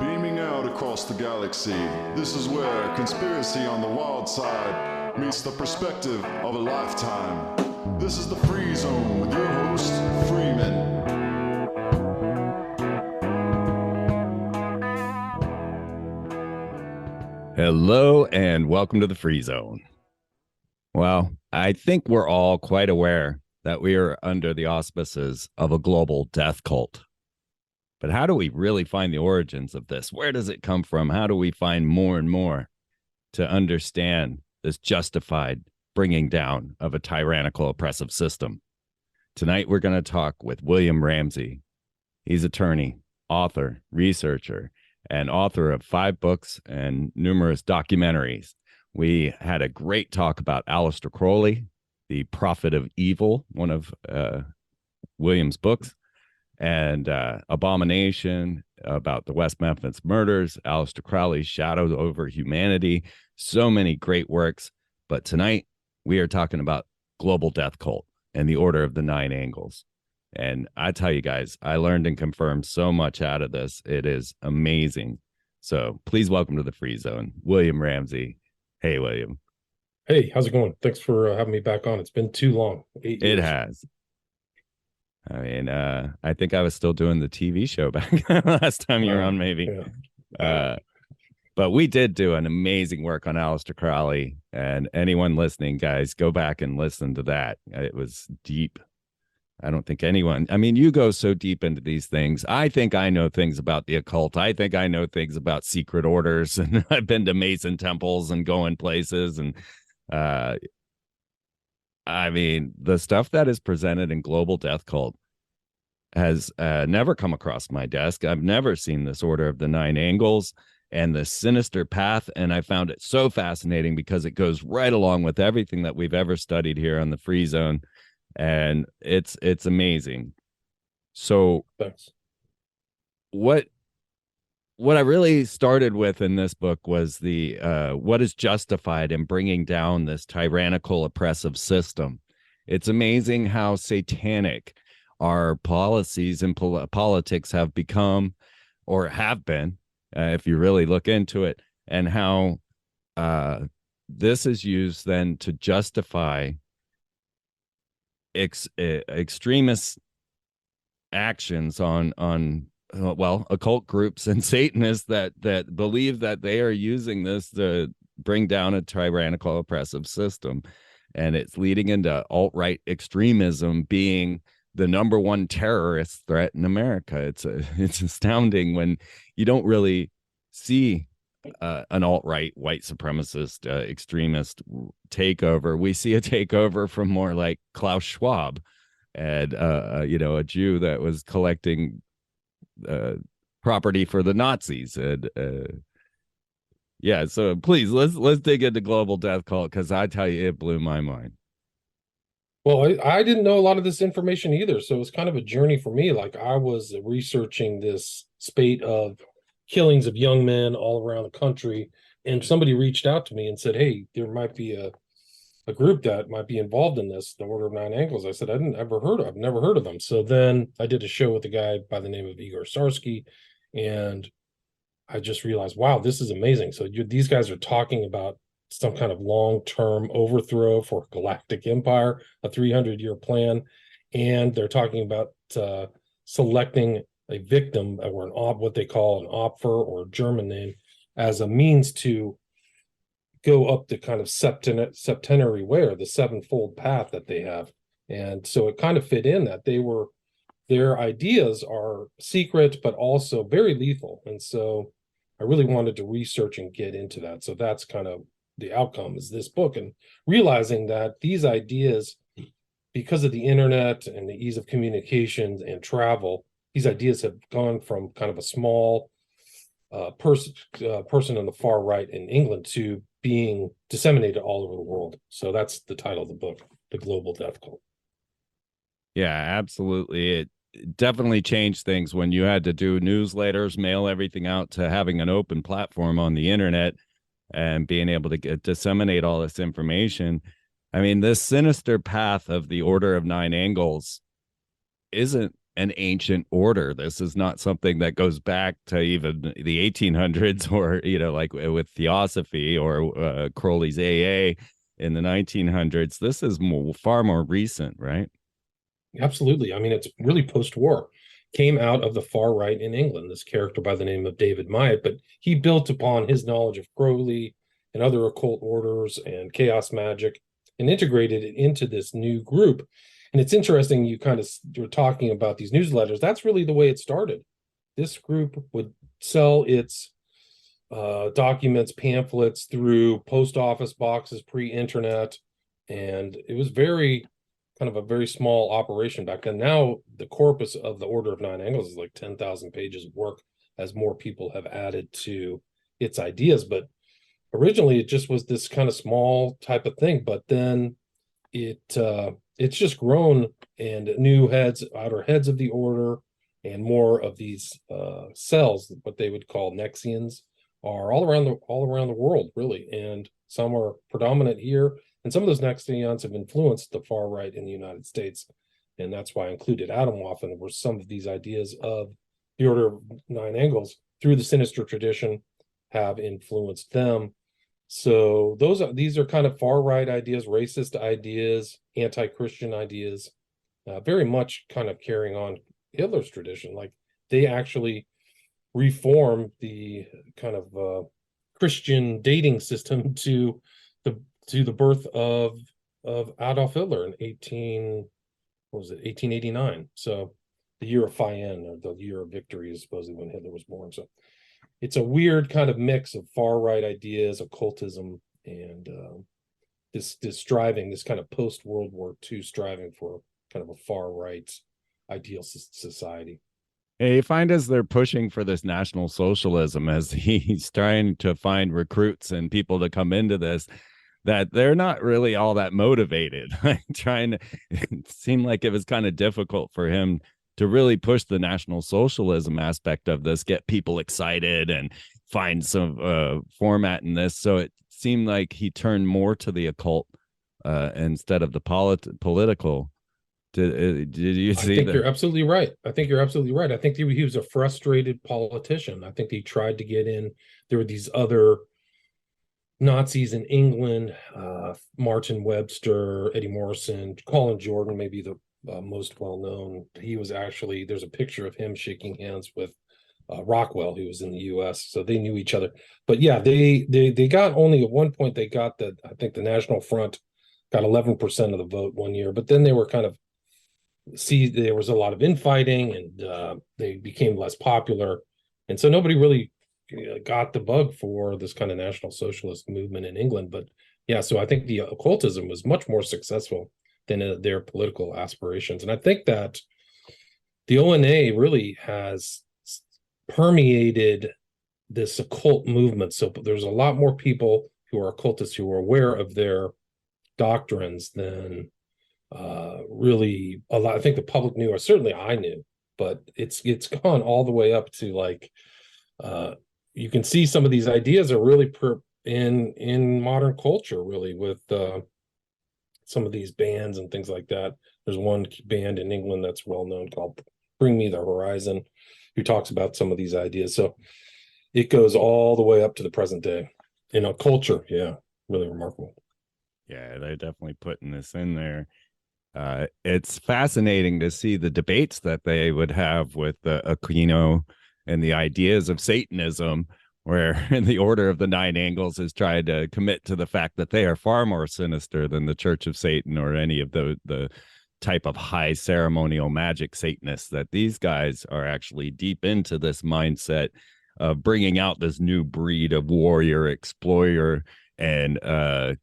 Beaming out across the galaxy, this is where conspiracy on the wild side meets the perspective of a lifetime. This is the Free Zone with your host, Freeman. Hello and welcome to the Free Zone. Well, I think we're all quite aware that we are under the auspices of a global death cult. But how do we really find the origins of this? Where does it come from? How do we find more and more to understand this justified bringing down of a tyrannical, oppressive system? Tonight, we're going to talk with William Ramsey. He's attorney, author, researcher, and author of 5 books and numerous documentaries. We had a great talk about Aleister Crowley, the prophet of evil, one of William's books, and Abomination, about the West Memphis murders, Aleister Crowley's Shadow over Humanity, so many great works. But tonight, we are talking about global death cult and the Order of the Nine Angles. And I tell you guys, I learned and confirmed so much out of this. It is amazing. So please welcome to the Free Zone, William Ramsey. Hey, William. Hey, how's it going? Thanks for having me back on. It's been too long. 8 years. It has. I mean, I think I was still doing the TV show back last time you were on, maybe. Yeah. But we did do an amazing work on Aleister Crowley. And anyone listening, guys, go back and listen to that. It was deep. I don't think anyone, I mean, you go so deep into these things. I think I know things about the occult. I think I know things about secret orders, and I've been to Mason temples and going places. And I mean, the stuff that is presented in Global Death Cult has never come across my desk. I've never seen this Order of the Nine Angles and the sinister path. And I found it so fascinating because it goes right along with everything that we've ever studied here on the Free Zone. And it's amazing. So Thanks. What I really started with in this book was the what is justified in bringing down this tyrannical, oppressive system. It's amazing how satanic our policies and politics have become, or have been, if you really look into it, and how this is used then to justify extremist actions on occult groups and Satanists that believe that they are using this to bring down a tyrannical, oppressive system. And it's leading into alt-right extremism being the number one terrorist threat in America. It's astounding when you don't really see an alt-right white supremacist extremist takeover. We see a takeover from more like Klaus Schwab and a Jew that was collecting property for the Nazis. And yeah, so please let's dig into Global Death Cult, because I tell you, it blew my mind. Well, I didn't know a lot of this information either, so it was kind of a journey for me. Like, I was researching this spate of killings of young men all around the country, and somebody reached out to me and said, hey, there might be a group that might be involved in this, the Order of Nine Angles. I said, I've never heard of them. So then I did a show with a guy by the name of Igor Sarsky, and I just realized, wow, this is amazing. So these guys are talking about some kind of long-term overthrow for a galactic empire, a 300-year plan, and they're talking about selecting a victim, or what they call an Opfer, or a German name, as a means to go up the kind of septenary way, or the sevenfold path that they have. And so it kind of fit in that their ideas are secret, but also very lethal. And so I really wanted to research and get into that. So that's kind of the outcome, is this book, and realizing that these ideas, because of the internet and the ease of communication and travel, these ideas have gone from kind of a small person on the far right in England to being disseminated all over the world. So that's the title of the book, The Global Death Cult. Yeah, absolutely. It definitely changed things when you had to do newsletters, mail everything out, to having an open platform on the internet and being able to disseminate all this information. I mean, this sinister path of the Order of Nine Angles isn't an ancient order. This is not something that goes back to even the 1800s, or, like with Theosophy or Crowley's AA in the 1900s. This is far more recent, right? Absolutely. I mean, it's really post-war. Came out of the far right in England, this character by the name of David Myatt, but he built upon his knowledge of Crowley and other occult orders and chaos magic and integrated it into this new group. And it's interesting, you're talking about these newsletters. That's really the way it started. This group would sell its documents, pamphlets through post office boxes, pre-internet, and it was kind of a very small operation back then. Now the corpus of the Order of Nine Angles is like 10,000 pages of work, as more people have added to its ideas. But originally it just was this kind of small type of thing, but then it's just grown, and new outer heads of the order, and more of these cells, what they would call Nexians, are all around the world, really. And some are predominant here, and some of those Nexians have influenced the far right in the United States. And that's why I included Atomwaffen, where some of these ideas of the Order of Nine Angles through the sinister tradition have influenced them. So these are kind of far right ideas, racist ideas, anti-Christian ideas, very much kind of carrying on Hitler's tradition. Like, they actually reformed the kind of Christian dating system to the birth of Adolf Hitler in 1889. So the year of Fayen, or the year of victory, is supposedly when Hitler was born. So it's a weird kind of mix of far right ideas, occultism, and this striving, this kind of post World War II striving for kind of a far right ideal society. Yeah, you find as they're pushing for this National Socialism, as he's trying to find recruits and people to come into this, that they're not really all that motivated. It seemed like it was kind of difficult for him to really push the National Socialism aspect of this, get people excited and find some format in this. So it seemed like he turned more to the occult instead of the political. Did you see that? I think you're absolutely right. I think he was a frustrated politician. I think he tried to get in. There were these other Nazis in England, Martin Webster, Eddie Morrison, Colin Jordan, maybe the most well-known. He was actually, there's a picture of him shaking hands with Rockwell, who was in the U.S., so they knew each other. But yeah, they got, only at one point, they got I think the National Front got 11% of the vote one year, but then they were kind of, there was a lot of infighting, and they became less popular. And so nobody really got the bug for this kind of National Socialist movement in England. But yeah, so I think the occultism was much more successful than their political aspirations. And I think that the ONA really has permeated this occult movement. So there's a lot more people who are occultists who are aware of their doctrines than really a lot. I think the public knew, or certainly I knew, but it's gone all the way up to like, you can see some of these ideas are really in modern culture, really, with some of these bands and things like that. There's one band in England that's well known called Bring Me the Horizon, who talks about some of these ideas. So it goes all the way up to the present day in a culture. Yeah, really remarkable. Yeah, they're definitely putting this in there. It's fascinating to see the debates that they would have with Aquino and the ideas of Satanism, where the Order of the Nine Angles has tried to commit to the fact that they are far more sinister than the Church of Satan or any of the type of high ceremonial magic Satanists, that these guys are actually deep into this mindset of bringing out this new breed of warrior explorer. And,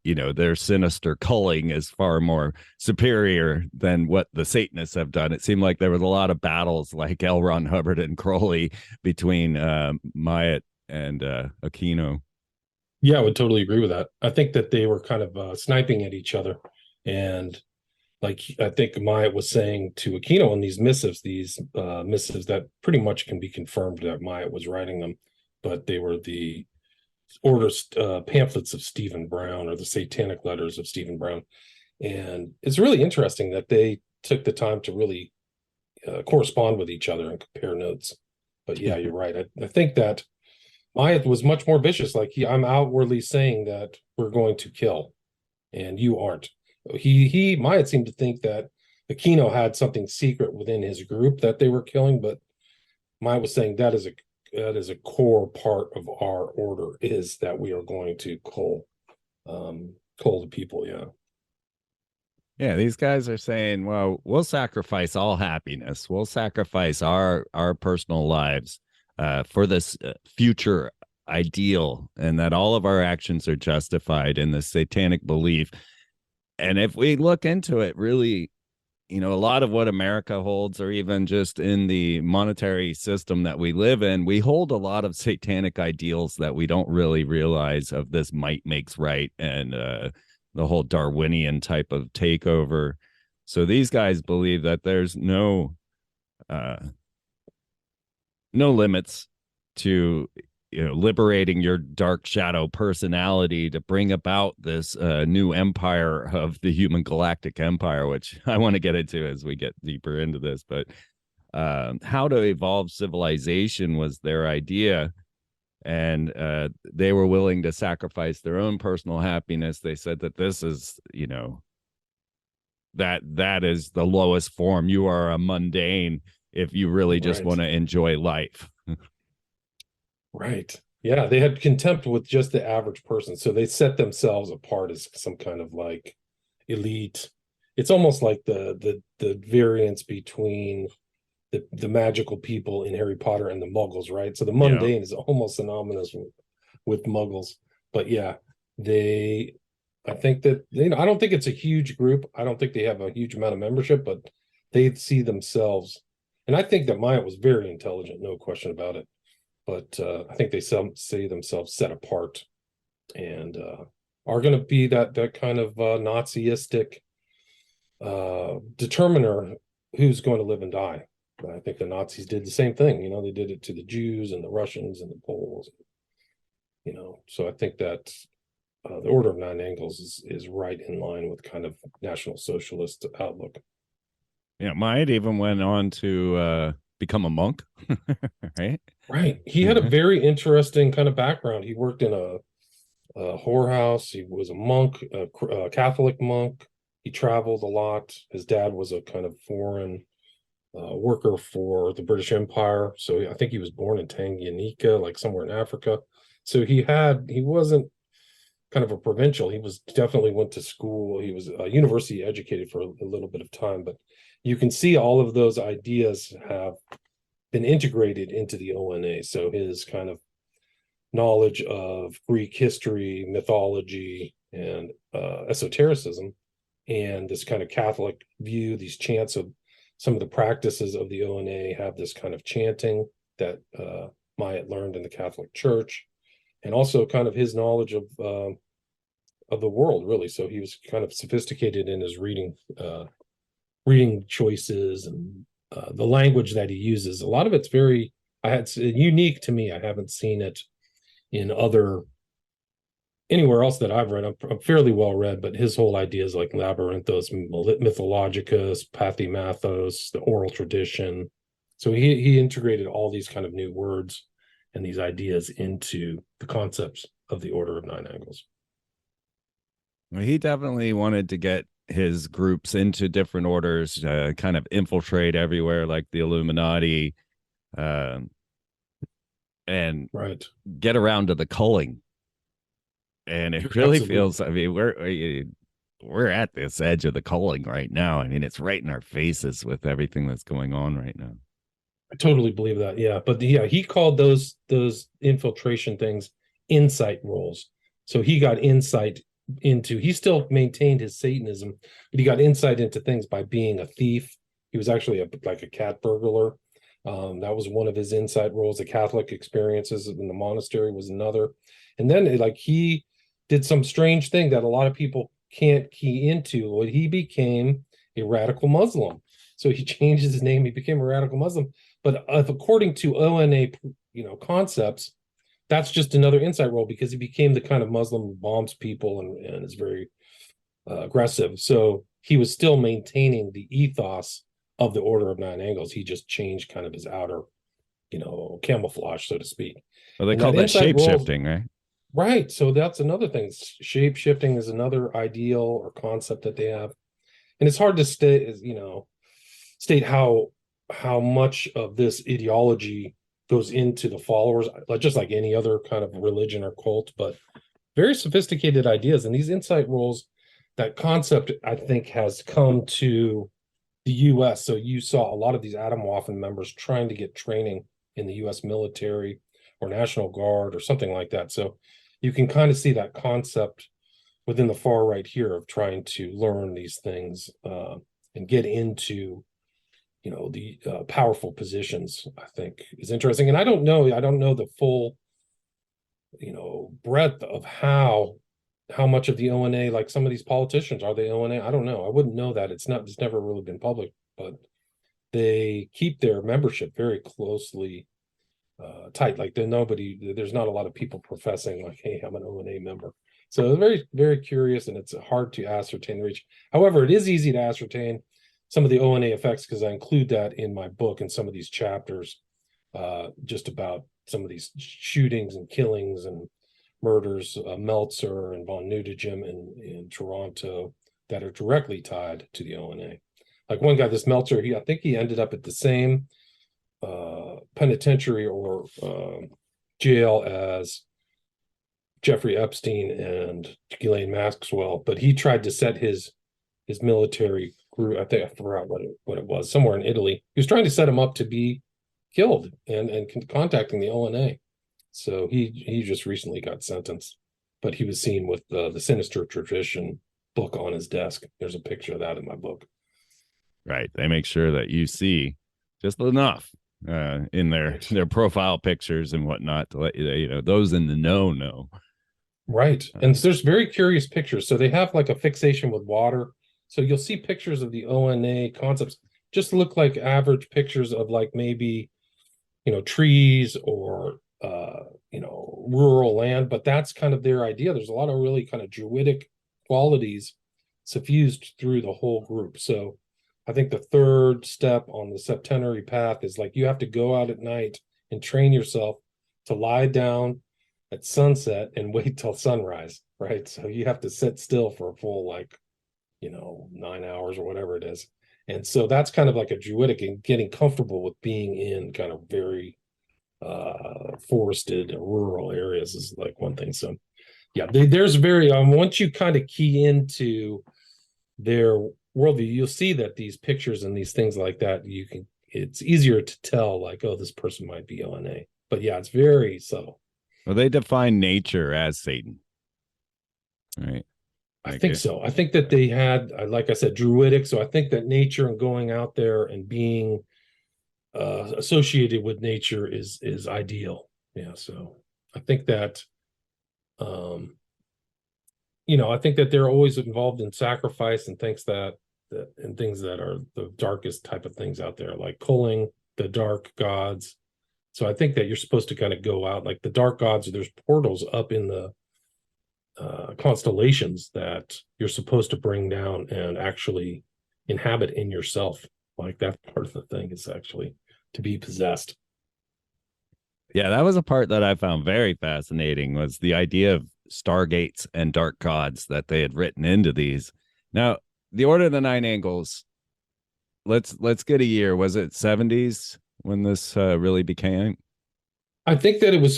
their sinister culling is far more superior than what the Satanists have done. It seemed like there was a lot of battles like L. Ron Hubbard and Crowley between Myatt and Aquino. Yeah, I would totally agree with that. I think that they were kind of sniping at each other. And like, I think Myatt was saying to Aquino in these missives that pretty much can be confirmed that Myatt was writing them, but they were the orders, pamphlets of Stephen Brown, or the Satanic letters of Stephen Brown. And it's really interesting that they took the time to really correspond with each other and compare notes. But yeah, you're right. I think that Myatt was much more vicious. Like I'm outwardly saying that we're going to kill, and you aren't. Myatt seemed to think that Aquino had something secret within his group that they were killing, but Myatt was saying that is a core part of our order, is that we are going to cull the people. Yeah. Yeah, these guys are saying, well, we'll sacrifice all happiness. We'll sacrifice our personal lives for this future ideal, and that all of our actions are justified in the satanic belief. And if we look into it, really, a lot of what America holds, or even just in the monetary system that we live in, we hold a lot of satanic ideals that we don't really realize, of this might makes right, and the whole Darwinian type of takeover. So these guys believe that there's no limits to liberating your dark shadow personality to bring about this new empire of the human galactic empire, which I want to get into as we get deeper into this. But how to evolve civilization was their idea. And they were willing to sacrifice their own personal happiness. They said that this is, that is the lowest form. You are a mundane if you really just want to enjoy life. Right. Yeah, they had contempt with just the average person. So they set themselves apart as some kind of like elite. It's almost like the variance between the magical people in Harry Potter and the Muggles, right? So the mundane is almost synonymous with Muggles. But yeah, I think that I don't think it's a huge group. I don't think they have a huge amount of membership, but they see themselves, and I think that Myatt was very intelligent, no question about it. But I think they see themselves set apart, and are going to be that kind of Naziistic determiner who's going to live and die. I think the Nazis did the same thing. They did it to the Jews and the Russians and the Poles. So I think that the Order of Nine Angles is right in line with kind of National Socialist outlook. Yeah, Myatt even went on to become a monk, right? Right. He had a very interesting kind of background. He worked in a whorehouse. He was a monk, a Catholic monk. He traveled a lot. His dad was a kind of foreign worker for the British Empire. So I think he was born in Tanganyika, like somewhere in Africa. So he wasn't kind of a provincial. He was definitely went to school. He was university educated for a little bit of time, but you can see all of those ideas have been integrated into the ONA. So his kind of knowledge of Greek history, mythology, and esotericism, and this kind of Catholic view, these chants of some of the practices of the ONA have this kind of chanting that Myatt learned in the Catholic Church, and also kind of his knowledge of the world, really. So he was kind of sophisticated in his reading choices, and the language that he uses. A lot of it's very unique to me. I haven't seen it in anywhere else that I've read. I'm fairly well read, but his whole ideas like labyrinthos, mythologicus, pathimathos, the oral tradition. So he integrated all these kind of new words and these ideas into the concepts of the Order of Nine Angles. Well, he definitely wanted to get his groups into different orders, kind of infiltrate everywhere like the Illuminati, and get around to the culling. And it really feels, I mean, we're at this edge of the culling right now. I mean, it's right in our faces with everything that's going on right now. I totally believe that. Yeah. But he called those infiltration things insight roles. So he got insight he still maintained his Satanism, but he got insight into things by being a thief. He was actually like a cat burglar. That was one of his insight roles. The Catholic experiences in the monastery was another. And then he did some strange thing that a lot of people can't key into. Well, he became a radical Muslim. So he changed his name. He became a radical Muslim. But according to ONA, concepts, that's just another insight role, because he became the kind of Muslim who bombs people and is very aggressive. So he was still maintaining the ethos of the Order of Nine Angles. He just changed kind of his outer, camouflage, so to speak. Well, they And call that insight shape roles- shifting, right? Right. So that's another thing. Shape shifting is another ideal or concept that they have. And it's hard to state how much of this ideology goes into the followers, just like any other kind of religion or cult, but very sophisticated ideas. And these insight roles, that concept, I think, has come to the US. So you saw a lot of these Atomwaffen members trying to get training in the US military or National Guard or something like that. So you can kind of see that concept within the far right here of trying to learn these things and get into the powerful positions. I think is interesting. And I don't know the full breadth of how much of the ONA, like some of these politicians, are they ONA? I don't know. I wouldn't know that. It's never really been public, but they keep their membership very closely tight. Like there's not a lot of people professing like, hey, I'm an ONA member. So very, very curious, and it's hard to ascertain the reach. However, it is easy to ascertain some of the ONA effects, because I include that in my book in some of these chapters, just about some of these shootings and killings and murders, Meltzer and von Nudegem in Toronto, that are directly tied to the ONA. Like one guy, this Meltzer, I think he ended up at the same penitentiary or jail as Jeffrey Epstein and Ghislaine Maxwell, but he tried to set his military group, I think I forgot what it was, somewhere in Italy. He was trying to set him up to be killed and contacting the ONA. So he just recently got sentenced, but he was seen with the Sinister Tradition book on his desk. There's a picture of that in my book. Right. They make sure that you see just enough in their profile pictures and whatnot to let you those in the know. Right. And there's very curious pictures. So they have like a fixation with water. So you'll see pictures of the ONA concepts just look like average pictures of like maybe, trees or, rural land, but that's kind of their idea. There's a lot of really kind of druidic qualities suffused through the whole group. So I think the third step on the septenary path is like you have to go out at night and train yourself to lie down at sunset and wait till sunrise, right? So you have to sit still for a full 9 hours or whatever it is. And so that's kind of like a druidic, and getting comfortable with being in kind of very forested rural areas is like one thing. So yeah, there's very once you kind of key into their worldview, you'll see that these pictures and these things like that, it's easier to tell like, oh, this person might be ONA. But yeah, it's very subtle. Well, they define nature as Satan, right? I think so. I think that they had, like I said, druidic. So I think that nature and going out there and being associated with nature is ideal. Yeah. So I think that, I think that they're always involved in sacrifice and things that are the darkest type of things out there, like culling the dark gods. So I think that you're supposed to kind of go out like the dark gods. There's portals up in the constellations that you're supposed to bring down and actually inhabit in yourself. Like that part of the thing is actually to be possessed. Yeah, that was a part that I found very fascinating, was the idea of stargates and dark gods that they had written into these. Now, the Order of the Nine Angles, let's get a year. Was it 70s when this really became? I think it was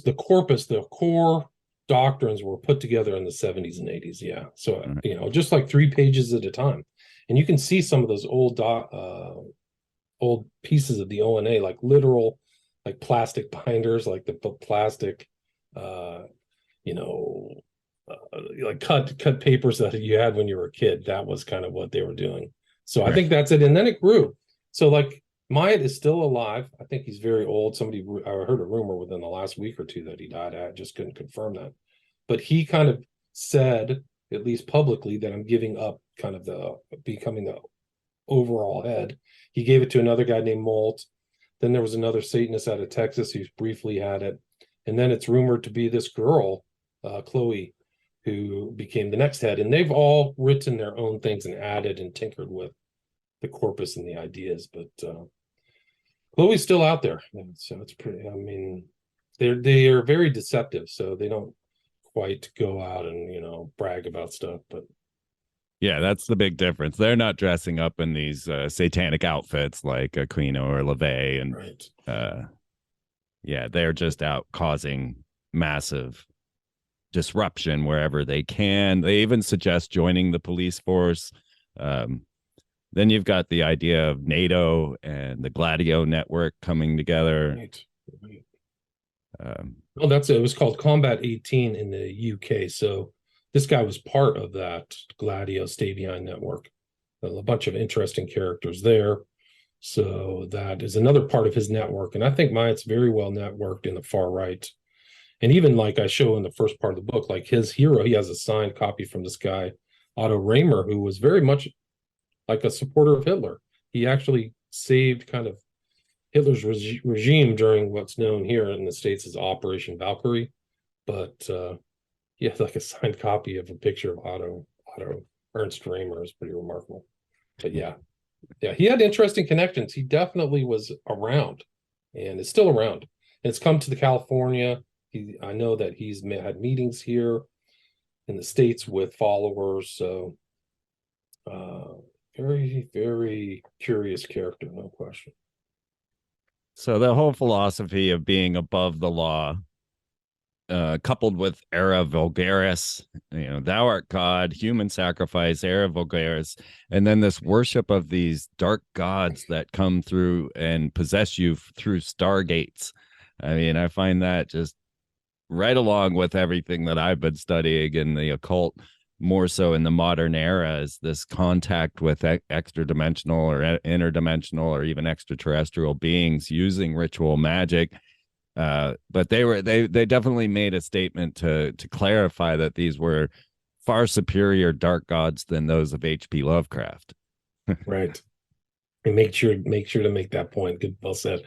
the corpus, the core doctrines were put together in the 70s and 80s. Yeah. So, just like 3 pages at a time. And you can see some of those old pieces of the ONA, like literal, like plastic binders, like the plastic, like cut papers that you had when you were a kid. That was kind of what they were doing. So I think that's it. And then it grew. So like Myatt is still alive. I think he's very old. I heard a rumor within the last week or two that he died. I just couldn't confirm that. But he kind of said, at least publicly, that I'm giving up kind of becoming the overall head. He gave it to another guy named Molt. Then there was another Satanist out of Texas who briefly had it. And then it's rumored to be this girl, Chloe, who became the next head. And they've all written their own things and added and tinkered with corpus and the ideas. But Chloe's still out there, so it's pretty. I mean, they are very deceptive, so they don't quite go out and brag about stuff. But yeah, that's the big difference. They're not dressing up in these satanic outfits like Aquino or LaVey, and right. Yeah, they're just out causing massive disruption wherever they can. They even suggest joining the police force. Then you've got the idea of NATO and the Gladio network coming together. Right. Well, that's it. It was called Combat 18 in the UK. So this guy was part of that Gladio stay behind network. A bunch of interesting characters there. So that is another part of his network. And I think Myatt's very well networked in the far right. And even like I show in the first part of the book, like his hero, he has a signed copy from this guy, Otto Raymer, who was very much like a supporter of Hitler. He actually saved kind of Hitler's regime during what's known here in the States as Operation Valkyrie. But he has like a signed copy of a picture of Otto Ernst Raymer. Is pretty remarkable. But yeah, he had interesting connections. He definitely was around and is still around. And it's come to the California. I know that he's had meetings here in the States with followers. So very, very curious character, no question. So the whole philosophy of being above the law, coupled with era vulgaris, thou art God, human sacrifice, era vulgaris, and then this worship of these dark gods that come through and possess you through stargates. I mean, I find that just right along with everything that I've been studying in the occult, more so in the modern era, is this contact with extra-dimensional or interdimensional or even extraterrestrial beings using ritual magic. But they definitely made a statement to clarify that these were far superior dark gods than those of H.P. Lovecraft. Right. And make sure to make that point. Good, well said.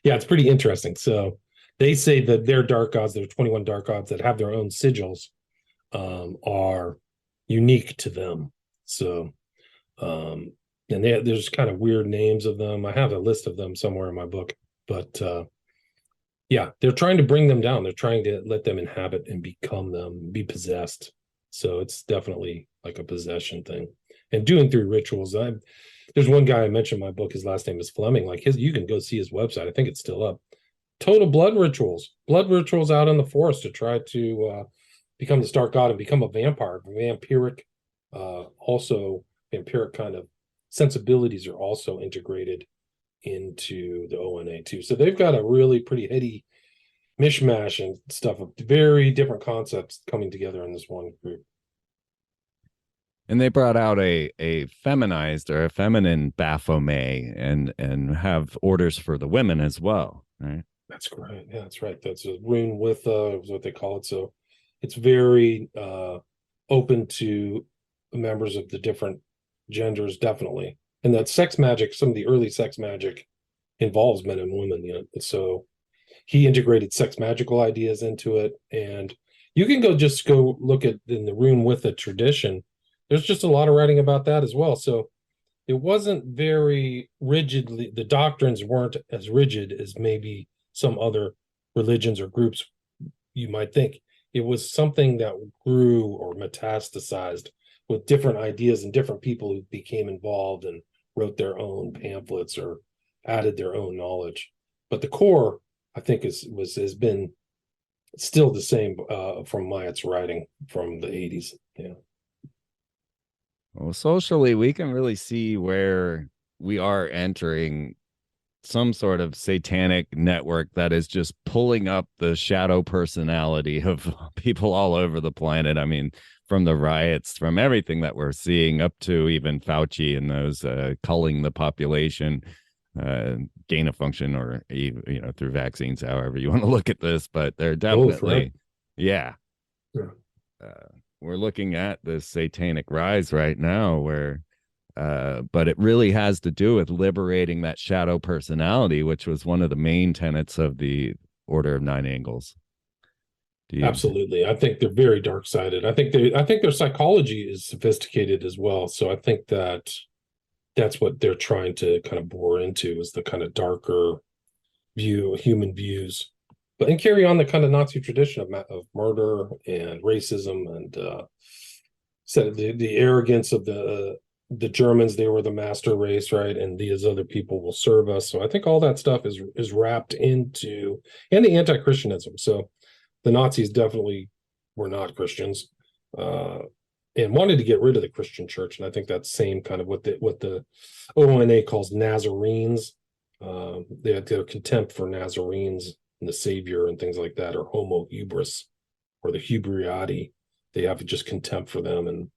Yeah, it's pretty interesting. So they say that their dark gods, there are 21 dark gods that have their own sigils, are unique to them. So and there's kind of weird names of them. I have a list of them somewhere in my book, but yeah, they're trying to bring them down. They're trying to let them inhabit and become them, be possessed. So it's definitely like a possession thing. And doing through rituals. There's one guy I mentioned in my book, his last name is Fleming. Like you can go see his website. I think it's still up. Total blood rituals out in the forest to try to become the Stark God and become a vampire. Vampiric kind of sensibilities are also integrated into the ONA too. So they've got a really pretty heady mishmash and stuff of very different concepts coming together in this one group. And they brought out a feminized or a feminine Baphomet and have orders for the women as well, right? That's great. Yeah, that's right. That's a rune with is what they call it. So it's very open to members of the different genders, definitely. And that sex magic, some of the early sex magic involves men and women. So he integrated sex magical ideas into it. And you can go look at in the rune with the tradition. There's just a lot of writing about that as well. So it wasn't very rigidly, the doctrines weren't as rigid as maybe some other religions or groups you might think. It was something that grew or metastasized with different ideas and different people who became involved and wrote their own pamphlets or added their own knowledge. But the core, I think, has been still the same from Myatt's writing from the 80s. Yeah. Well, socially, we can really see where we are entering some sort of satanic network that is just pulling up the shadow personality of people all over the planet. I mean, from the riots, from everything that we're seeing, up to even Fauci and those culling the population, gain of function, or through vaccines, however you want to look at this. But they're definitely, yeah. We're looking at this satanic rise right now, where but it really has to do with liberating that shadow personality, which was one of the main tenets of the Order of Nine Angles. Absolutely. I think they're very dark-sided. I think their psychology is sophisticated as well. So I think that that's what they're trying to kind of bore into, is the kind of darker view, human views, but and carry on the kind of Nazi tradition of murder and racism and so the arrogance of the Germans. They were the master race, right? And these other people will serve us. So I think all that stuff is wrapped into, and the anti-Christianism. So the Nazis definitely were not Christians, and wanted to get rid of the Christian church. And I think that's same kind of what the ONA calls Nazarenes. They had their contempt for Nazarenes and the Savior and things like that, or Homo hubris, or the Hubriati. They have just contempt for them. And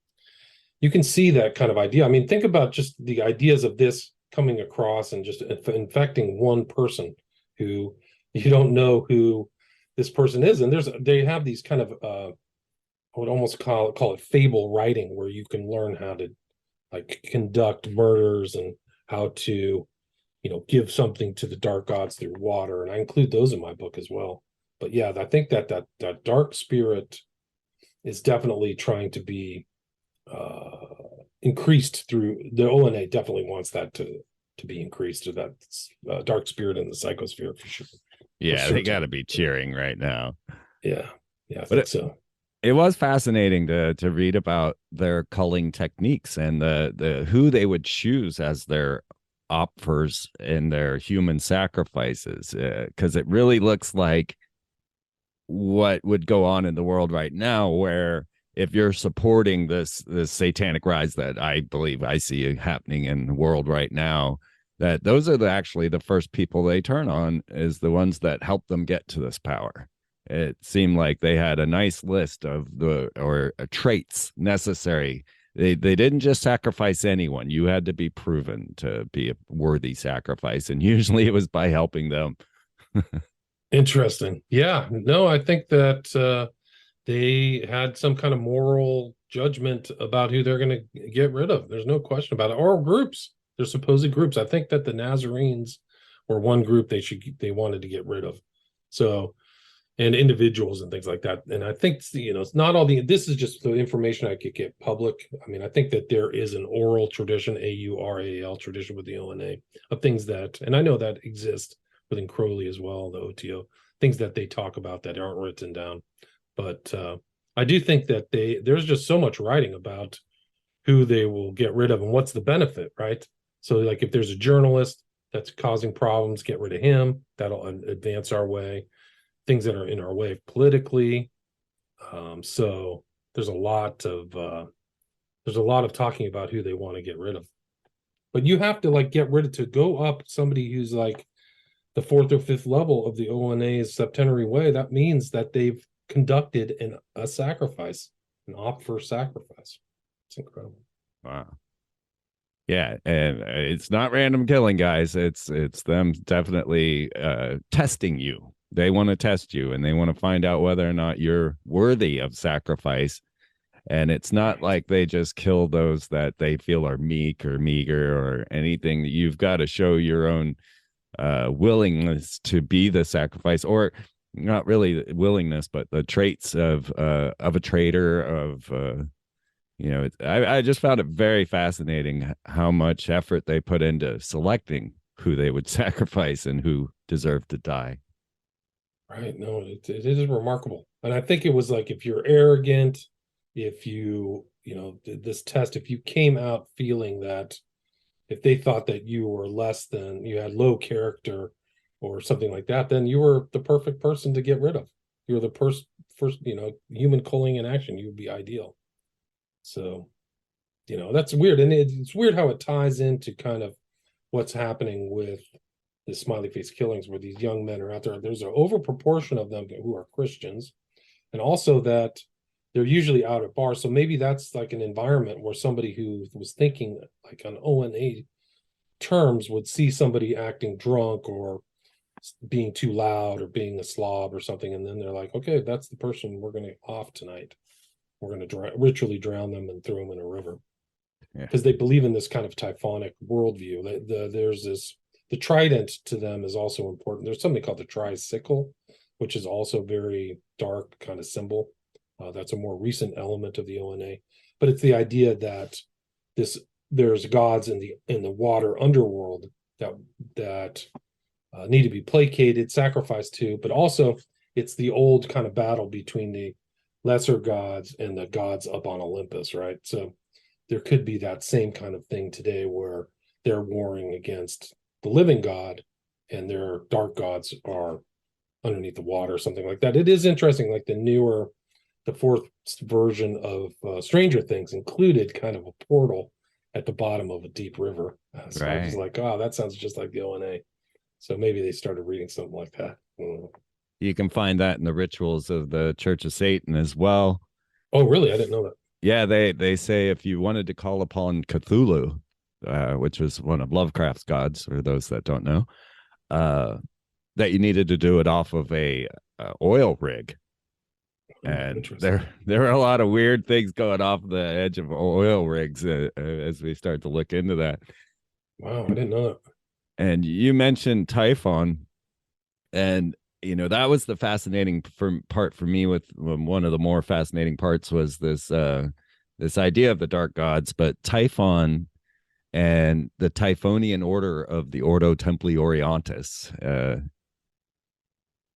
you can see that kind of idea. I mean, think about just the ideas of this coming across and just infecting one person who you don't know who this person is. And they have these kind of I would almost call it fable writing, where you can learn how to like conduct murders and how to, give something to the dark gods through water. And I include those in my book as well. But yeah, I think that dark spirit is definitely trying to be increased through the ONA. Definitely wants that to be increased, to that dark spirit in the psychosphere for sure. Yeah, they got to be cheering right now. Yeah, I think so. It was fascinating to read about their culling techniques and the who they would choose as their opfers in their human sacrifices, because it really looks like what would go on in the world right now, where if you're supporting this satanic rise that I believe I see happening in the world right now, that those are actually the first people they turn on, is the ones that help them get to this power. It seemed like they had a nice list of traits necessary. They didn't just sacrifice anyone. You had to be proven to be a worthy sacrifice, and usually it was by helping them. Interesting. Yeah. No, I think that they had some kind of moral judgment about who they're going to get rid of. There's no question about it. Or groups. They're supposed groups. I think that the Nazarenes were one group they wanted to get rid of. So, and individuals and things like that. And I think, it's not all this is just the information I could get public. I mean, I think that there is an oral tradition, AURAL tradition with the ONA, of things that, and I know that exist within Crowley as well, the OTO, things that they talk about that aren't written down. But I do think that there's just so much writing about who they will get rid of and what's the benefit, right? So like if there's a journalist that's causing problems, get rid of him. That'll advance our way. Things that are in our way politically. So there's a lot of talking about who they want to get rid of. But you have to like get rid of, to go up somebody who's like the 4th or 5th level of the ONA's septenary way. That means that they've conducted a sacrifice, an opt for sacrifice. It's incredible. Wow. Yeah, and it's not random killing, guys. It's them definitely testing you. They want to test you, and they want to find out whether or not you're worthy of sacrifice. And it's not like they just kill those that they feel are meek or meager or anything. You've got to show your own willingness to be the sacrifice, or not really willingness, but the traits of a traitor, I just found it very fascinating how much effort they put into selecting who they would sacrifice and who deserved to die. Right. No, it is remarkable. And I think it was like, if you're arrogant, if you, this test, if you came out feeling that, if they thought that you were less than, you had low character or something like that, then you were the perfect person to get rid of. You were the first, human culling in action. You would be ideal. So, that's weird. And it's weird how it ties into kind of what's happening with the smiley face killings, where these young men are out there. There's an over proportion of them who are Christians, and also that they're usually out at bars. So maybe that's like an environment where somebody who was thinking like on ONA terms would see somebody acting drunk or being too loud or being a slob or something, and then they're like, okay, that's the person we're going to off tonight. We're going to ritually drown them and throw them in a river, because they believe in this kind of typhonic worldview. There's this. The trident to them is also important. There's something called the tricycle, which is also very dark kind of symbol. That's a more recent element of the ONA, but it's the idea that this there's gods in the water underworld that need to be placated, sacrificed to, but also it's the old kind of battle between the lesser gods and the gods up on Olympus, right? So there could be that same kind of thing today where they're warring against the living god and their dark gods are underneath the water or something like that. It is interesting, like the fourth version of Stranger Things included kind of a portal at the bottom of a deep river. So I was like, oh, that sounds just like the ONA. So maybe they started reading something like that. You can find that in the rituals of the Church of Satan as well. Oh, really? I didn't know that. Yeah, they say if you wanted to call upon Cthulhu, which was one of Lovecraft's gods, for those that don't know, that you needed to do it off of a oil rig. And there are a lot of weird things going off the edge of oil rigs as we start to look into that. Wow, I didn't know that. And you mentioned Typhon, and that was the fascinating part for me. With one of the more fascinating parts was this idea of the dark gods, but Typhon and the Typhonian order of the Ordo Templi Orientis,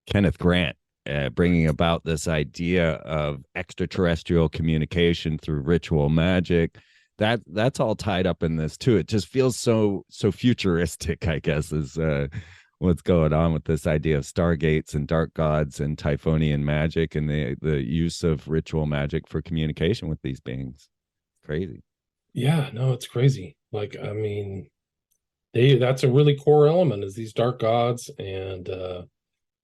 Kenneth Grant. Bringing about this idea of extraterrestrial communication through ritual magic, that's all tied up in this too. It just feels so futuristic, I guess, is what's going on with this idea of stargates and dark gods and Typhonian magic and the use of ritual magic for communication with these beings. Crazy. Yeah, no, it's crazy. Like, I mean, that's a really core element, is these dark gods and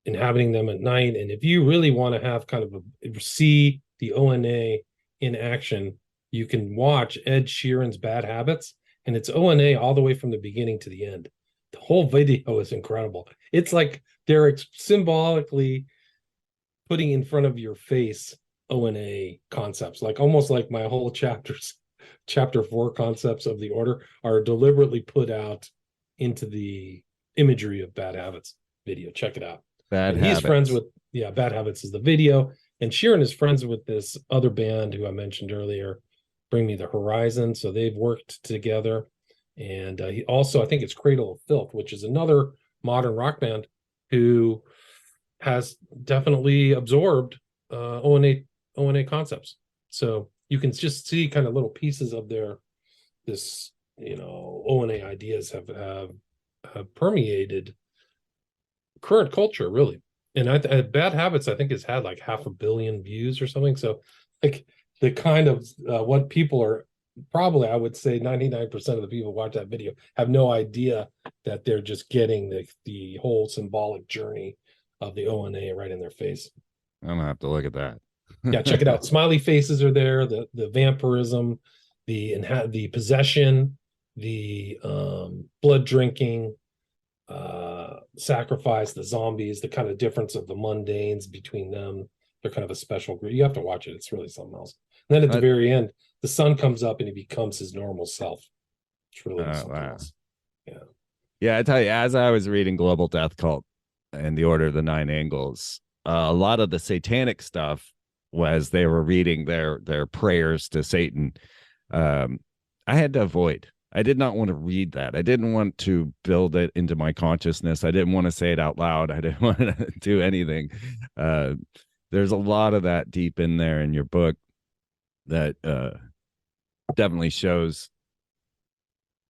inhabiting them at night. And if you really want to have kind of see the ONA in action, you can watch Ed Sheeran's Bad Habits, and it's ONA all the way from the beginning to the end. The whole video is incredible. It's like they're symbolically putting in front of your face ONA concepts, like almost like my whole chapter 4 concepts of the order are deliberately put out into the imagery of Bad Habits video. Check it out. He's friends with, Bad Habits is the video, and Sheeran is friends with this other band who I mentioned earlier, Bring Me the Horizon. So they've worked together, and he also, I think it's Cradle of Filth, which is another modern rock band who has definitely absorbed ONA concepts. So you can just see kind of little pieces of this ONA ideas have permeated current culture, really. And Bad Habits, I think, has had like 500 million views or something. So like the kind of what people are probably, I would say 99% of the people who watch that video have no idea that they're just getting the whole symbolic journey of the ONA right in their face. I'm gonna have to look at that. Yeah, check it out. Smiley faces are there, the vampirism, the possession, the blood drinking, sacrifice, the zombies, the kind of difference of the mundanes between them. They're kind of a special group. You have to watch it. It's really something else. And then at the very end, the sun comes up and he becomes his normal self. It's really something else. Yeah, I tell you, as I was reading Global Death Cult and the Order of the Nine Angles, a lot of the satanic stuff was they were reading their prayers to Satan. I had to avoid. I did not want to read that. I didn't want to build it into my consciousness. I didn't want to say it out loud. I didn't want to do anything. There's a lot of that deep in there in your book that definitely shows.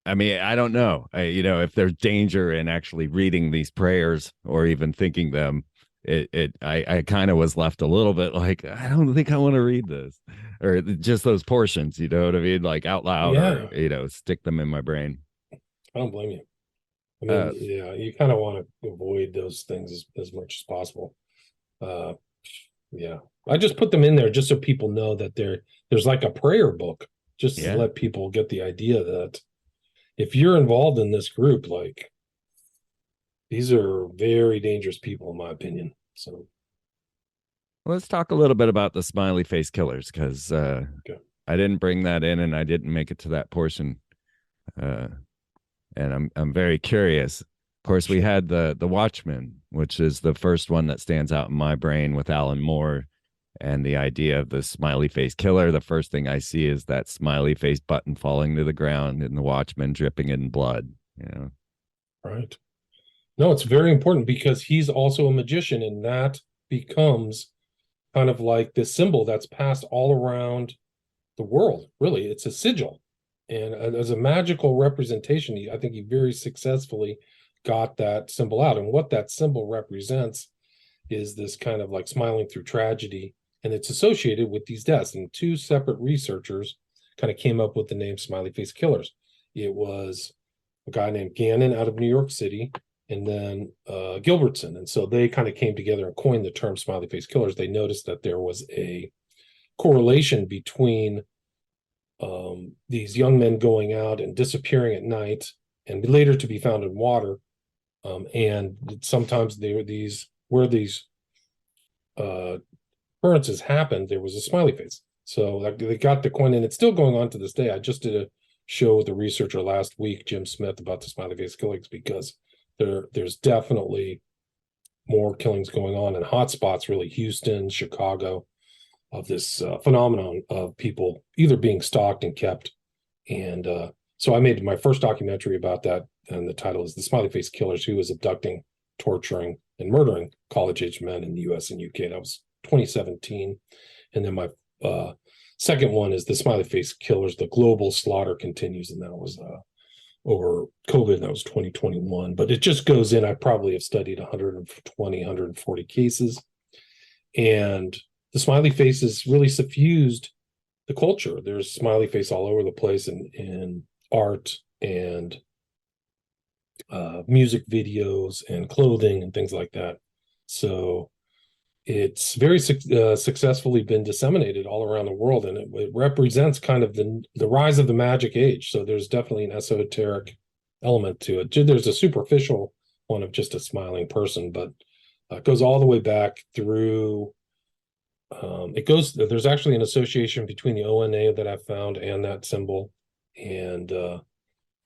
I mean, I don't know, if there's danger in actually reading these prayers or even thinking them. I kind of was left a little bit like, I don't think I want to read this, or just those portions, you know what I mean? Like out loud, or, stick them in my brain. I don't blame you. I mean, you kind of want to avoid those things as much as possible. I just put them in there just so people know that there's like a prayer book, just to let people get the idea that if you're involved in this group, like, these are very dangerous people, in my opinion. So let's talk a little bit about the smiley face killers, because I didn't bring that in and I didn't make it to that portion. And I'm very curious. Of course, we had the Watchmen, which is the first one that stands out in my brain with Alan Moore And the idea of the smiley face killer, the first thing I see is that smiley face button falling to the ground and the Watchman dripping in blood. You know, Right. No, it's very important because he's also a magician, and that becomes kind of like this symbol that's passed all around the world. Really, it's a sigil, and as a magical representation, I think he very successfully got that symbol out. And what that symbol represents is this kind of like smiling through tragedy, and it's associated with these deaths. And two separate researchers kind of came up with the name smiley face killers. It was a guy named Gannon out of New York City, and then Gilbertson. And so they kind of came together and coined the term smiley face killers. They noticed that there was a correlation between these young men going out and disappearing at night and later to be found in water. And sometimes they were these, where these occurrences happened, there was a smiley face. So they got the coin, and it's still going on to this day. I just did a show with a researcher last week, Jim Smith, about the smiley face killings, because there's definitely more killings going on in hot spots, really Houston, Chicago, of this phenomenon of people either being stalked and kept. And so I made my first documentary about that, and the title is The Smiley Face Killers, Who Was Abducting, Torturing, and Murdering College-Age Men in the US and UK. That was 2017. And then my second one is The Smiley Face Killers, The Global Slaughter Continues, and that was over COVID, and that was 2021. But it just goes in, I probably have studied 120, 140 cases. And the smiley faces really suffused the culture. There's smiley face all over the place in art and music videos and clothing and things like that. So it's very successfully been disseminated all around the world, and it represents kind of the rise of the magic age. So there's definitely an esoteric element to it. There's a superficial one of just a smiling person, but it goes all the way back through. There's actually an association between the ONA that I found and that symbol, and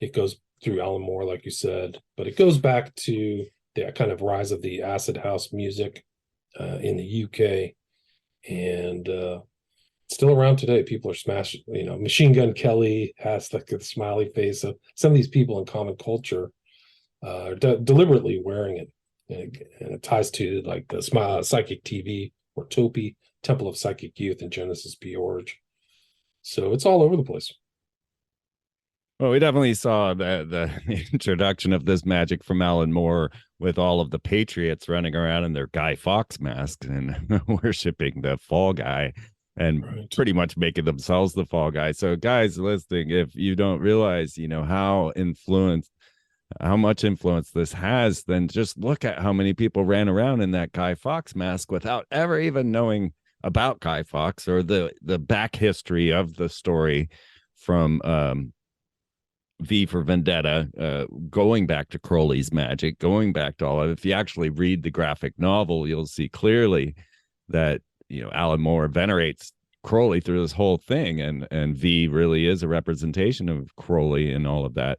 it goes through Alan Moore, like you said, but it goes back to the kind of rise of the acid house music in the UK, and still around today. People are smashing, Machine Gun Kelly has like a smiley face. So some of these people in common culture are deliberately wearing it, and it ties to like the Psychic TV or Topi, Temple of Psychic Youth, and Genesis P. Orge. So it's all over the place. Well, we definitely saw the introduction of this magic from Alan Moore with all of the patriots running around in their Guy Fawkes masks and worshiping the fall guy and pretty much making themselves the fall guy. So guys listening, if you don't realize, how much influence this has, then just look at how many people ran around in that Guy Fawkes mask without ever even knowing about Guy Fawkes or the back history of the story from V for Vendetta, going back to Crowley's magic, going back to all of it. If you actually read the graphic novel, you'll see clearly that, Alan Moore venerates Crowley through this whole thing. And V really is a representation of Crowley and all of that.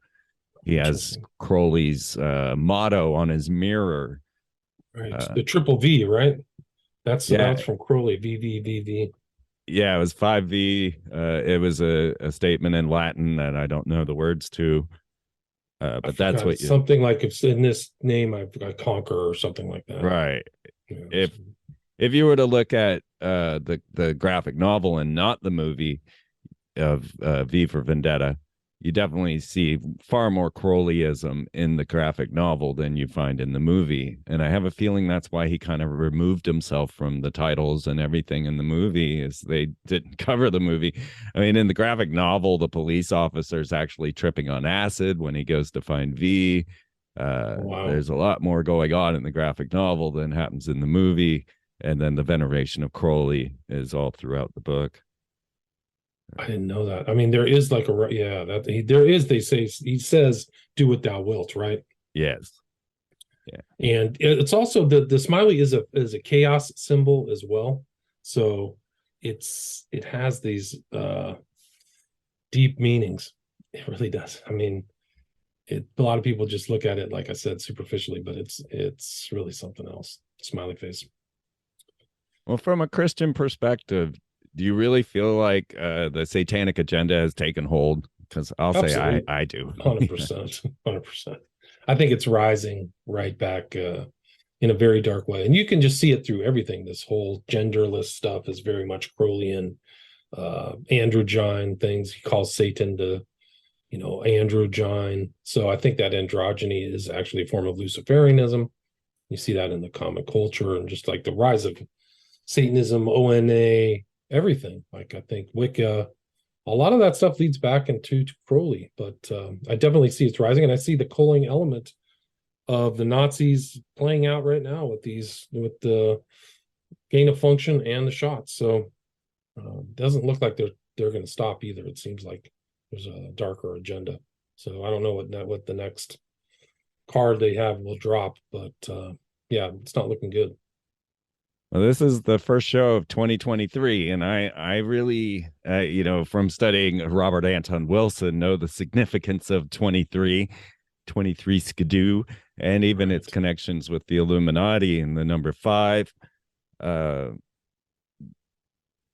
He has Crowley's motto on his mirror. Right. The triple V, right? That's from Crowley, VVVV. Yeah, it was 5V. It was a statement in Latin that I don't know the words to. But that's what something like, if in this name I conquer or something like that. Right. Yeah, if you were to look at the graphic novel and not the movie of V for Vendetta, you definitely see far more Crowleyism in the graphic novel than you find in the movie. And I have a feeling that's why he kind of removed himself from the titles and everything in the movie, is they didn't cover the movie. I mean, in the graphic novel, the police officer's actually tripping on acid when he goes to find V. Wow. There's a lot more going on in the graphic novel than happens in the movie. And then the veneration of Crowley is all throughout the book. I didn't know that. I mean, there is like they say, he says, do what thou wilt, right? Yes. Yeah. And it's also the smiley is a chaos symbol as well. So it has these deep meanings. It really does. I mean, a lot of people just look at it, like I said, superficially, but it's really something else. Smiley face. Well, from a Christian perspective, do you really feel like the satanic agenda has taken hold? Because I'll say Absolutely. I do. 100%. 100%. I think it's rising right back in a very dark way. And you can just see it through everything. This whole genderless stuff is very much Crowleyan, androgyne things. He calls Satan to, androgyne. So I think that androgyny is actually a form of Luciferianism. You see that in the comic culture and just like the rise of Satanism, ONA, everything. Like I think Wicca, a lot of that stuff leads back into Crowley, but I definitely see it's rising, and I see the culling element of the Nazis playing out right now with the gain of function and the shots. So doesn't look like they're going to stop either. It seems like there's a darker agenda. So I don't know what the next card they have will drop, but yeah, it's not looking good. Well, this is the first show of 2023, and I really, from studying Robert Anton Wilson, know the significance of 23 skidoo, and even its connections with the Illuminati and the number 5.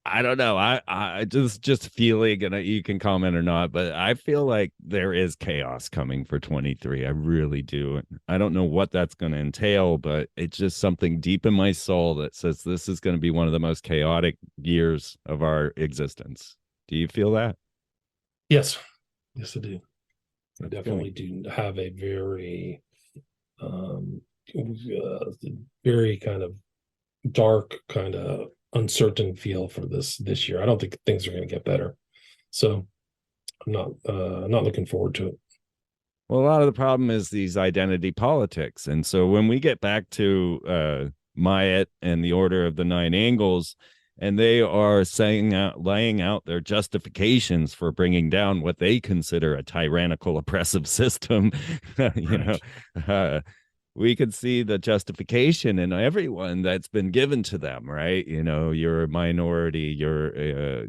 I don't know. I just feeling, and you can comment or not, but I feel like there is chaos coming for 23. I really do. I don't know what that's going to entail, but it's just something deep in my soul that says this is going to be one of the most chaotic years of our existence. Do you feel that? Yes, yes, I do. I definitely do have a very, very kind of dark, kind of uncertain feel for this year. I don't think things are going to get better, so I'm not looking forward to it. Well, a lot of the problem is these identity politics, and so when we get back to Myatt and the Order of the Nine Angles, and they are laying out their justifications for bringing down what they consider a tyrannical, oppressive system, we could see the justification in everyone that's been given to them, right? You're a minority, you're,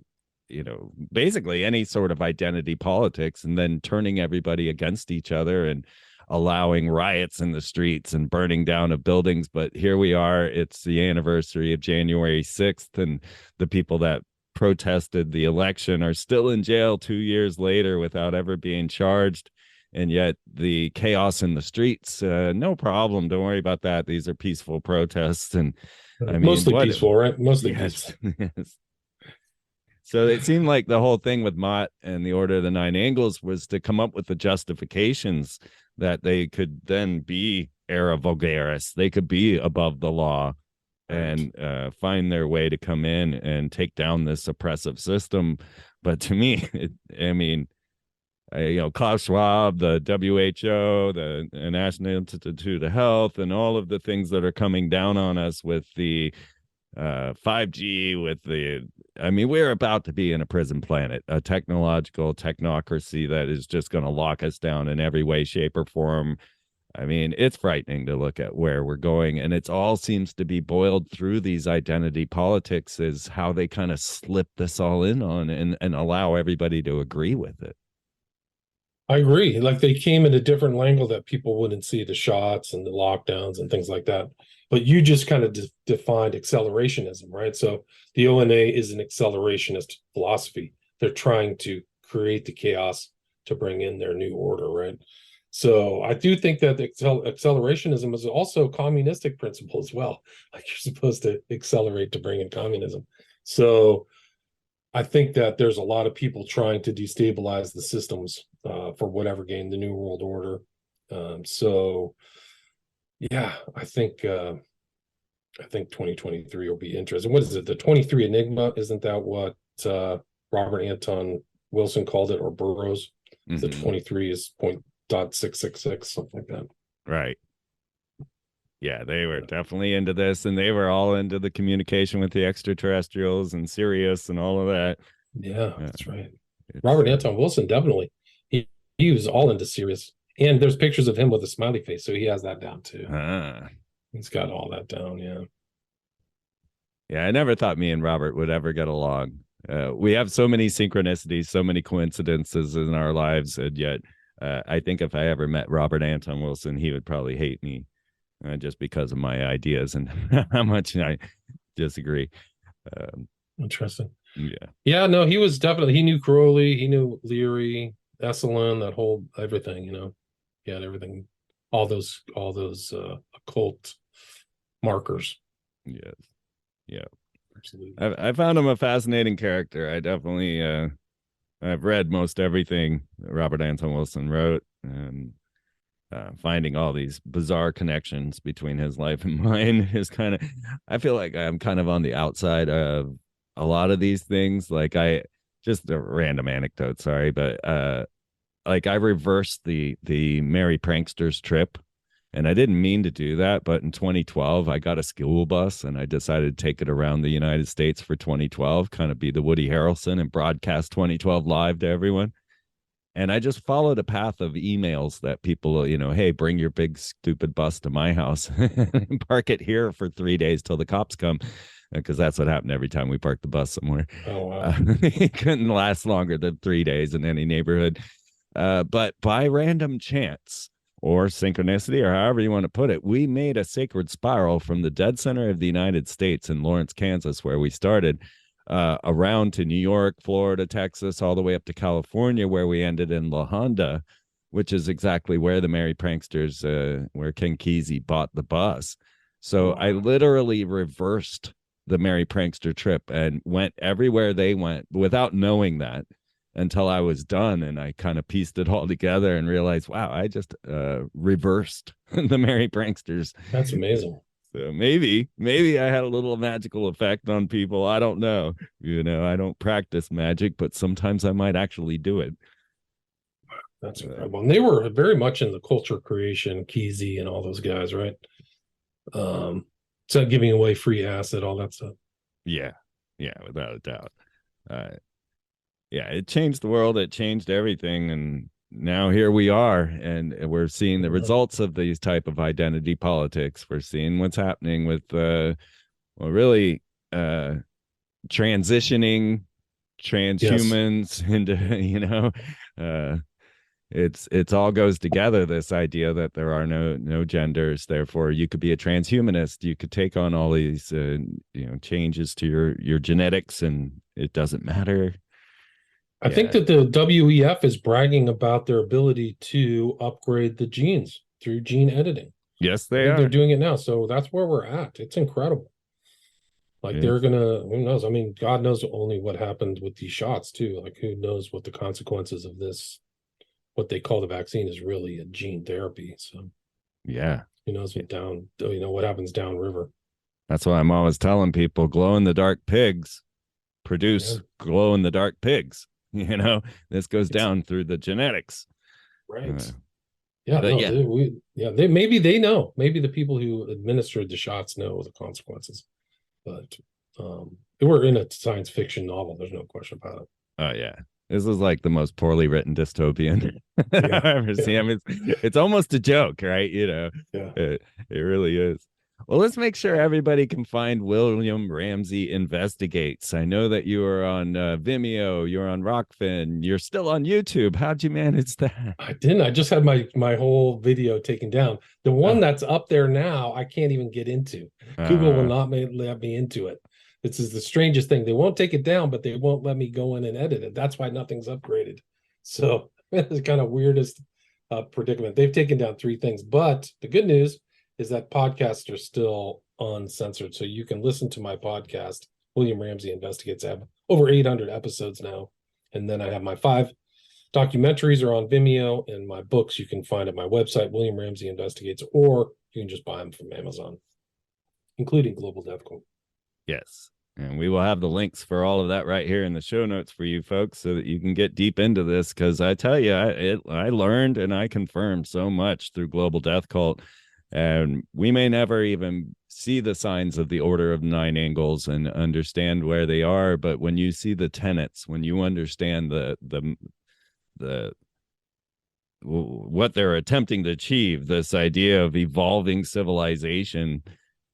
basically any sort of identity politics, and then turning everybody against each other and allowing riots in the streets and burning down of buildings. But here we are, it's the anniversary of January 6th, and the people that protested the election are still in jail 2 years later without ever being charged. And yet the chaos in the streets, no problem. Don't worry about that. These are peaceful protests. And I mean, mostly peaceful, right? Mostly yes, peaceful. Yes. So it seemed like the whole thing with Mott and the Order of the Nine Angles was to come up with the justifications that they could then be era vulgaris. They could be above the law and find their way to come in and take down this oppressive system. But to me, Klaus Schwab, the WHO, the National Institute of Health, and all of the things that are coming down on us with the 5G, we're about to be in a prison planet, a technological technocracy that is just going to lock us down in every way, shape, or form. I mean, it's frightening to look at where we're going, and it all seems to be boiled through these identity politics, is how they kind of slip this all in on and allow everybody to agree with it. I agree. Like they came at a different angle that people wouldn't see, the shots and the lockdowns and things like that. But you just kind of defined accelerationism, right? So the ONA is an accelerationist philosophy. They're trying to create the chaos to bring in their new order, right? So I do think that the accelerationism is also a communistic principle as well. Like you're supposed to accelerate to bring in communism. So I think that there's a lot of people trying to destabilize the systems for whatever gain, the New World Order. So yeah, I think 2023 will be interesting. What is it? The 23 Enigma? Isn't that what Robert Anton Wilson called it, or Burroughs? Mm-hmm. The 23 is .666, something like that. Right. Yeah, they were definitely into this, and they were all into the communication with the extraterrestrials and Sirius and all of that. Yeah, that's right. Robert Anton Wilson, definitely. He was all into Sirius. And there's pictures of him with a smiley face, so he has that down too. He's got all that down, yeah. Yeah, I never thought me and Robert would ever get along. We have so many synchronicities, so many coincidences in our lives, and yet I think if I ever met Robert Anton Wilson, he would probably hate me just because of my ideas and how much I disagree. Interesting. Yeah. No, he was definitely, he knew Crowley, he knew Leary, Esalen, that whole everything, he had everything, all those occult markers. Yes. Yeah. Absolutely. I found him a fascinating character. I definitely I've read most everything Robert Anton Wilson wrote, and finding all these bizarre connections between his life and mine is kind of, I feel like I'm kind of on the outside of a lot of these things. Like just a random anecdote, sorry, but like I reversed the Merry Pranksters trip, and I didn't mean to do that, but in 2012 I got a school bus and I decided to take it around the United States for 2012, kind of be the Woody Harrelson and broadcast 2012 live to everyone. And I just followed a path of emails that people, hey, bring your big stupid bus to my house and park it here for 3 days till the cops come, because that's what happened every time we parked the bus somewhere. Oh, wow. It couldn't last longer than 3 days in any neighborhood. But by random chance or synchronicity, or however you want to put it, we made a sacred spiral from the dead center of the United States in Lawrence, Kansas, where we started, around to New York, Florida, Texas, all the way up to California, where we ended in La Honda, which is exactly where the Merry Pranksters, where Ken Kesey bought the bus. So I literally reversed the Merry Prankster trip and went everywhere they went without knowing that, until I was done, and I kind of pieced it all together and realized, wow, I just reversed the Merry Pranksters. That's amazing. So maybe I had a little magical effect on people. I don't know. I don't practice magic, but sometimes I might actually do it. That's incredible. And they were very much in the culture creation, Kesey and all those guys, right? So giving away free acid, all that stuff. Yeah, without a doubt. It changed the world. It changed everything, and now here we are, and we're seeing the results of these type of identity politics. We're seeing what's happening with really transitioning transhumans into it's all goes together, this idea that there are no genders, therefore you could be a transhumanist, you could take on all these changes to your genetics, and it doesn't matter. I think that the WEF is bragging about their ability to upgrade the genes through gene editing. Yes, they are. They're doing it now. So that's where we're at. It's incredible. Like they're gonna, who knows? I mean, God knows only what happened with these shots too. Like who knows what the consequences of this, what they call the vaccine, is really a gene therapy. So who knows what happens downriver. That's why I'm always telling people, glow in the dark pigs produce glow in the dark pigs. This goes down through the genetics. Right. Maybe they know. Maybe the people who administered the shots know the consequences. But we're in a science fiction novel. There's no question about it. Oh, yeah. This is like the most poorly written dystopian I've ever seen. I mean, it's almost a joke, right? It really is. Well, let's make sure everybody can find William Ramsey Investigates. I know that you are on Vimeo, you're on Rockfin, you're still on YouTube. How'd you manage that? I didn't. I just had my whole video taken down. The one that's up there now, I can't even get into. Google will not let me into it. This is the strangest thing. They won't take it down, but they won't let me go in and edit it. That's why nothing's upgraded. So it's kind of weirdest predicament. They've taken down 3 things, but the good news is that podcasts are still uncensored. So you can listen to my podcast, William Ramsey Investigates. I have over 800 episodes now. And then I have my 5 documentaries are on Vimeo, and my books you can find at my website, William Ramsey Investigates, or you can just buy them from Amazon, including Global Death Cult. Yes. And we will have the links for all of that right here in the show notes for you folks, so that you can get deep into this. Because I tell you, I learned and I confirmed so much through Global Death Cult. And we may never even see the signs of the Order of 9 Angles and understand where they are. But when you see the tenets, when you understand the what they're attempting to achieve, this idea of evolving civilization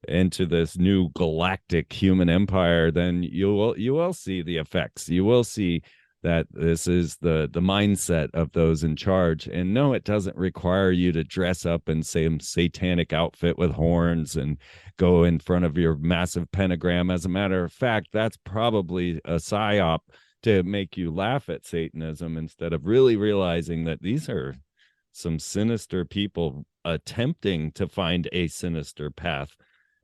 into this new galactic human empire, then you will see the effects. You will see that this is the mindset of those in charge. And no, it doesn't require you to dress up in some satanic outfit with horns and go in front of your massive pentagram. As a matter of fact, that's probably a psyop to make you laugh at Satanism instead of really realizing that these are some sinister people attempting to find a sinister path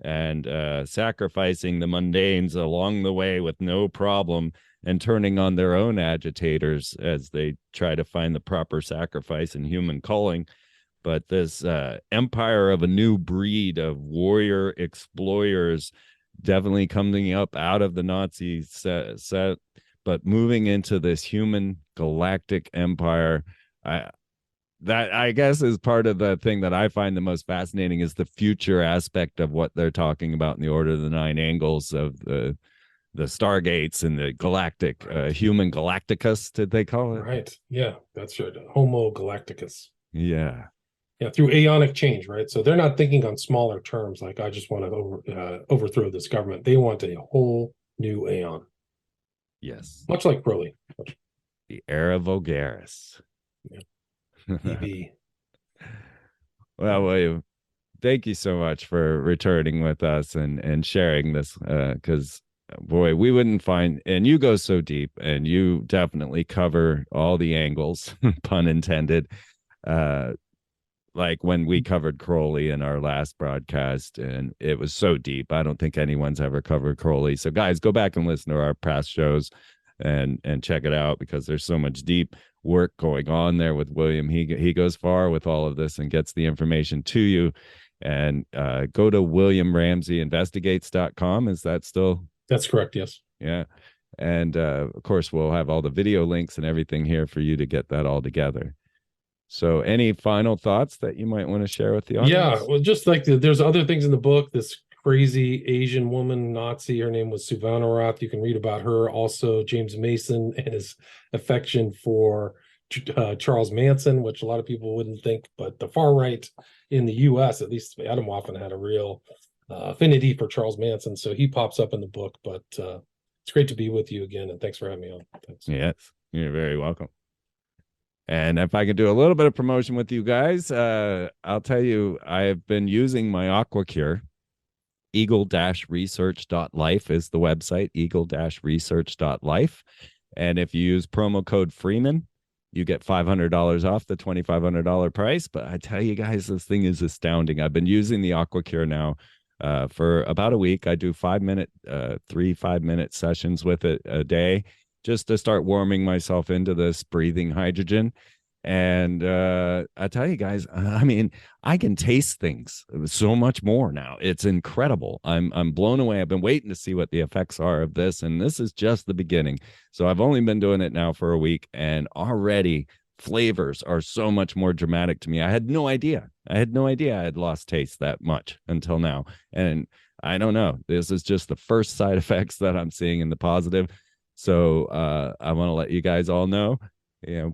and sacrificing the mundanes along the way with no problem, and turning on their own agitators as they try to find the proper sacrifice in human culling. But this empire of a new breed of warrior explorers definitely coming up out of the Nazi set, but moving into this human galactic empire. That I guess is part of the thing that I find the most fascinating, is the future aspect of what they're talking about in the Order of the Nine Angles of the Stargates and the galactic human galacticus, did they call it? Right. Yeah, that's right. Homo galacticus. Yeah. Yeah, through aeonic change, right? So they're not thinking on smaller terms like I just want to overthrow this government. They want a whole new aeon. Yes. Much like Crowley. The era vulgaris. Yeah. EV. Well, William, thank you so much for returning with us and sharing this, because boy, we wouldn't find, and you go so deep and you definitely cover all the angles, pun intended. Like when we covered Crowley in our last broadcast, and it was so deep. I don't think anyone's ever covered Crowley. So guys, go back and listen to our past shows and check it out, because there's so much deep work going on there with William. He goes far with all of this and gets the information to you. And go to WilliamRamseyInvestigates.com. Is that still? That's correct. Yes. Yeah. And of course, we'll have all the video links and everything here for you to get that all together. So any final thoughts that you might want to share with the audience? Yeah, well, just like there's other things in the book. This crazy Asian woman Nazi, her name was Suvanarath. You can read about her. Also, James Mason and his affection for Charles Manson, which a lot of people wouldn't think, but the far right in the U.S., at least Atomwaffen, had a real affinity for Charles Manson. So he pops up in the book. But it's great to be with you again, and thanks for having me on. Thanks. Yes, you're very welcome. And if I could do a little bit of promotion with you guys, I'll tell you, I've been using my AquaCure. Eagle-research.life is the website, eagle-research.life. And if you use promo code Freeman, you get $500 off the $2,500 price. But I tell you guys, this thing is astounding. I've been using the AquaCure now for about a week. I do 5-minute, 3 5-minute sessions with it a day, just to start warming myself into this breathing hydrogen. And I tell you guys, I mean, I can taste things so much more now. It's incredible. I'm blown away. I've been waiting to see what the effects are of this, and this is just the beginning. So I've only been doing it now for a week, and already flavors are so much more dramatic to me. I had no idea. I had lost taste that much until now. And I don't know. This is just the first side effects that I'm seeing in the positive. So I want to let you guys all know,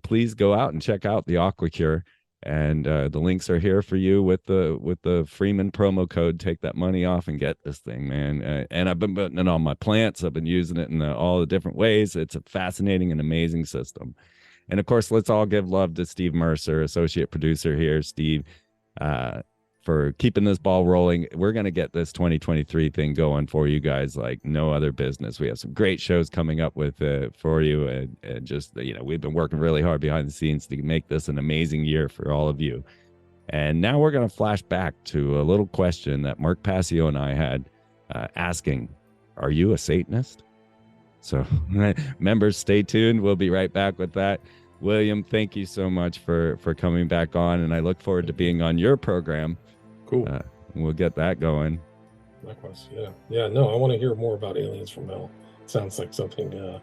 please go out and check out the AquaCure, and the links are here for you with the Freeman promo code. Take that money off and get this thing, man. And I've been putting it on my plants. I've been using it in all the different ways. It's a fascinating and amazing system. And of course, let's all give love to Steve Mercer, associate producer here. Steve, for keeping this ball rolling. We're going to get this 2023 thing going for you guys like no other business. We have some great shows coming up with for you, and just, we've been working really hard behind the scenes to make this an amazing year for all of you. And now we're going to flash back to a little question that Mark Passio and I had asking, are you a Satanist? So members, stay tuned. We'll be right back with that. William, thank you so much for coming back on, and I look forward to being on your program. Cool. We'll get that going. Likewise. Yeah. No, I want to hear more about aliens from hell. Sounds like something that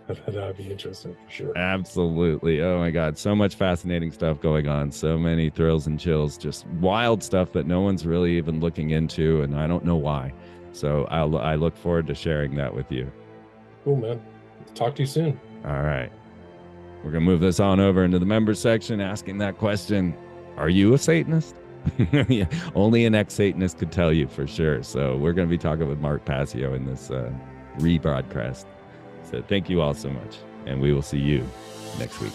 I'd be interested in for sure. Absolutely. Oh my God, so much fascinating stuff going on. So many thrills and chills. Just wild stuff that no one's really even looking into, and I don't know why. So I look forward to sharing that with you. Cool, man. Talk to you soon. All right. We're going to move this on over into the members section, asking that question, are you a Satanist? Yeah, only an ex-Satanist could tell you for sure. So we're going to be talking with Mark Passio in this rebroadcast. So thank you all so much. and we will see you next week.